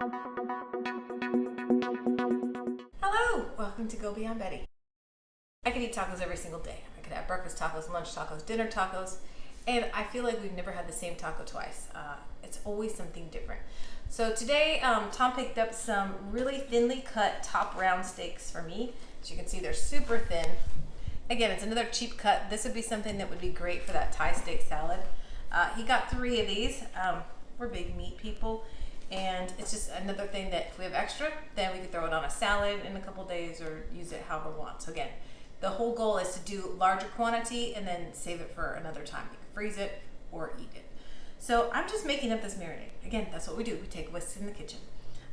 Hello, welcome to Go Beyond Betty. I could eat tacos every single day. I could have breakfast tacos, lunch tacos, dinner tacos, and I feel like we've never had the same taco twice. It's always something different. So today, Tom picked up some really thinly cut top round steaks for me. As you can see, they're super thin. Again, it's another cheap cut. This would be something that would be great for that Thai steak salad. He got 3 of these. We're big meat people, and it's just another thing that if we have extra, then we could throw it on a salad in a couple days or use it however we want. So again, the whole goal is to do larger quantity and then save it for another time. You can freeze it or eat it. So I'm just making up this marinade. Again, that's what we do. We take whisks in the kitchen.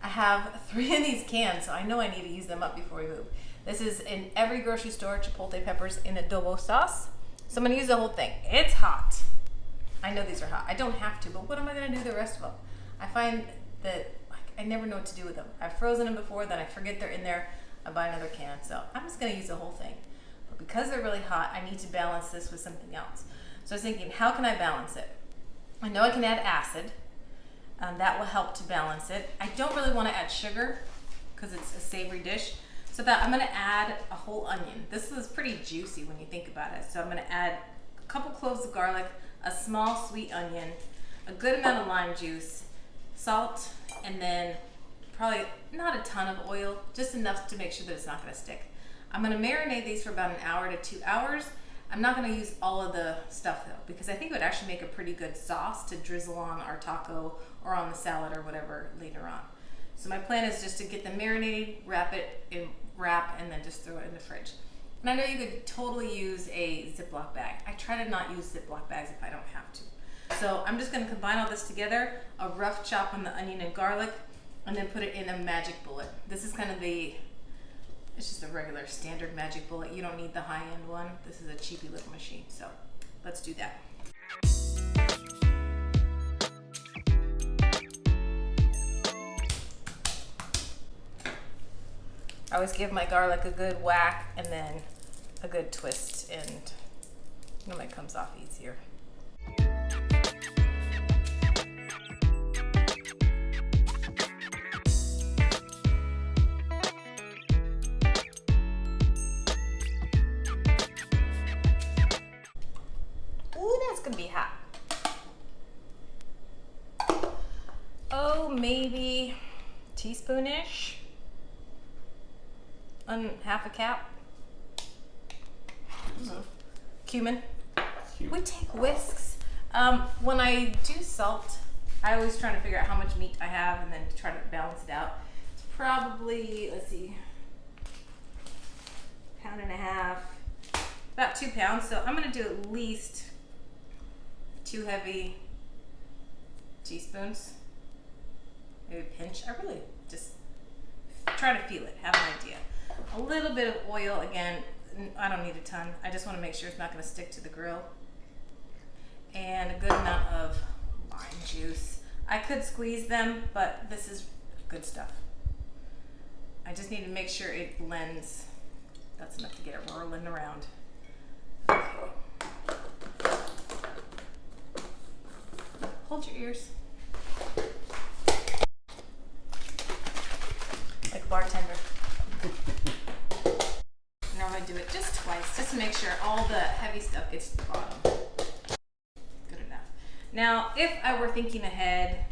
I have 3 of these cans, so I know I need to use them up before we move. This is in every grocery store, chipotle peppers in adobo sauce. So I'm gonna use the whole thing. It's hot. I know these are hot. I don't have to, but what am I gonna do the rest of them? I find that I never know what to do with them. I've frozen them before, then I forget they're in there. I buy another can, so I'm just gonna use the whole thing. But because they're really hot, I need to balance this with something else. So I was thinking, how can I balance it? I know I can add acid. That will help to balance it. I don't really want to add sugar because it's a savory dish. So that I'm going to add a whole onion. This is pretty juicy when you think about it. So I'm going to add a couple cloves of garlic, a small sweet onion, a good amount of lime juice, salt, and then probably not a ton of oil, just enough to make sure that it's not going to stick. I'm going to marinate these for about 1 hour to 2 hours. I'm not going to use all of the stuff though, because I think it would actually make a pretty good sauce to drizzle on our taco or on the salad or whatever later on. So my plan is just to get them marinated, wrap, and then just throw it in the fridge. And I know you could totally use a Ziploc bag. I try to not use Ziploc bags if I don't have to. So I'm just going to combine all this together, a rough chop on the onion and garlic, and then put it in a magic bullet. This is kind of it's just a regular standard magic bullet. You don't need the high-end one. This is a cheapy little machine. So let's do that. I always give my garlic a good whack and then a good twist, and it comes off easier. Ooh, that's gonna be hot. Oh, maybe teaspoonish. Half a cap. Cumin. We take whisks. When I do salt, I always try to figure out how much meat I have and then try to balance it out. It's probably, let's see, 1.5 pounds, about 2 pounds. So I'm gonna do at least 2 heavy teaspoons, maybe a pinch. I really just try to feel it, have an idea. A little bit of oil, again, I don't need a ton. I just want to make sure it's not going to stick to the grill. And a good amount of lime juice. I could squeeze them, but this is good stuff. I just need to make sure it blends. That's enough to get it rolling around. Okay. Hold your ears. Like a bartender. Normally do it just twice, just to make sure all the heavy stuff gets to the bottom. Good enough. Now, if I were thinking ahead,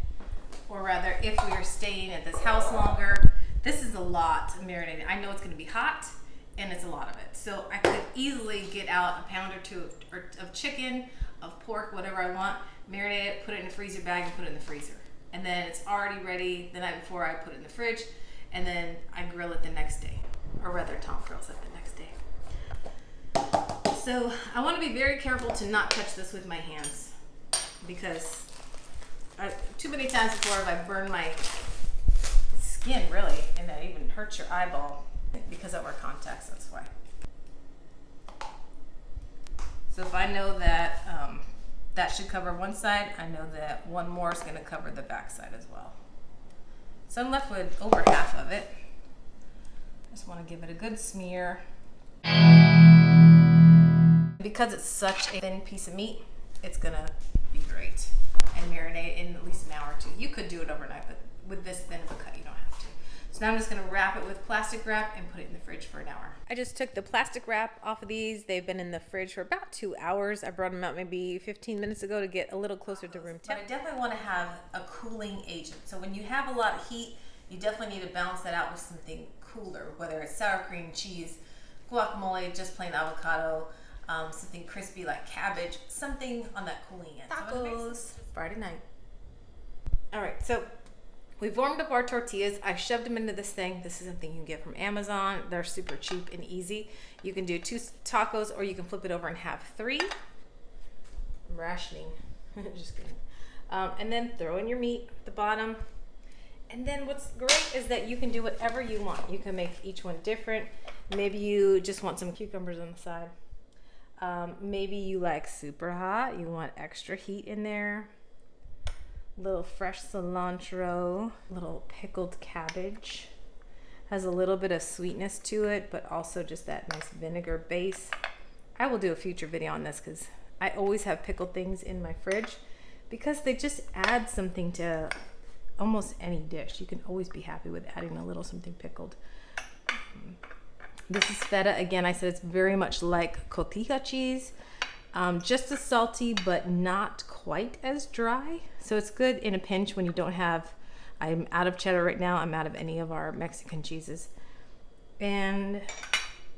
or rather, if we were staying at this house longer, this is a lot of marinating. I know it's going to be hot, and it's a lot of it. So I could easily get out 1 pound or 2 of chicken, of pork, whatever I want, marinate it, put it in a freezer bag, and put it in the freezer. And then it's already ready the night before. I put it in the fridge, and then I grill it the next day. Or rather, Tom grills it the next day. So I want to be very careful to not touch this with my hands, because too many times before have I burned my skin, really, and that even hurts your eyeball. Because I wear contacts, that's why. So if I know that that should cover one side, I know that one more is going to cover the back side as well. So I'm left with over half of it. Just want to give it a good smear. Because it's such a thin piece of meat, it's gonna be great and marinate in at least an hour or two. You could do it overnight, but with this thin of a cut, you don't have to. So now I'm just gonna wrap it with plastic wrap and put it in the fridge for an hour. I just took the plastic wrap off of these. They've been in the fridge for about 2 hours. I brought them out maybe 15 minutes ago to get a little closer to room temp. But I definitely wanna have a cooling agent. So when you have a lot of heat, you definitely need to balance that out with something cooler, whether it's sour cream, cheese, guacamole, just plain avocado, something crispy like cabbage, something on that cooling end. Tacos, Friday night. All right, so we've warmed up our tortillas. I shoved them into this thing. This is something you can get from Amazon. They're super cheap and easy. You can do 2 tacos or you can flip it over and have 3. I'm rationing, just kidding. And then throw in your meat at the bottom. And then what's great is that you can do whatever you want. You can make each one different. Maybe you just want some cucumbers on the side. Maybe you like super hot. You want extra heat in there. Little fresh cilantro, little pickled cabbage. Has a little bit of sweetness to it, but also just that nice vinegar base. I will do a future video on this because I always have pickled things in my fridge because they just add something to almost any dish. You can always be happy with adding a little something pickled. This is feta. Again, I said it's very much like cotija cheese. Just as salty, but not quite as dry. So it's good in a pinch when you don't have, I'm out of cheddar right now. I'm out of any of our Mexican cheeses. And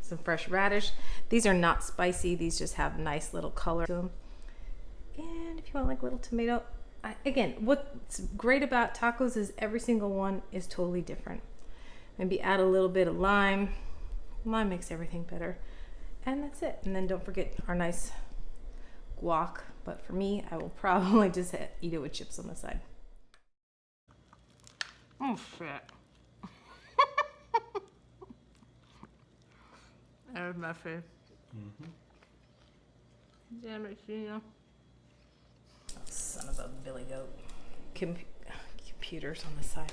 some fresh radish. These are not spicy. These just have nice little color to them. And if you want like little tomato, again, what's great about tacos is every single one is totally different. Maybe add a little bit of lime. Lime makes everything better. And that's it. And then don't forget our nice guac, but for me, I will probably just eat it with chips on the side. Oh shit. There's my food. Damn it, Gina. Son of a billy goat. Computers on the side.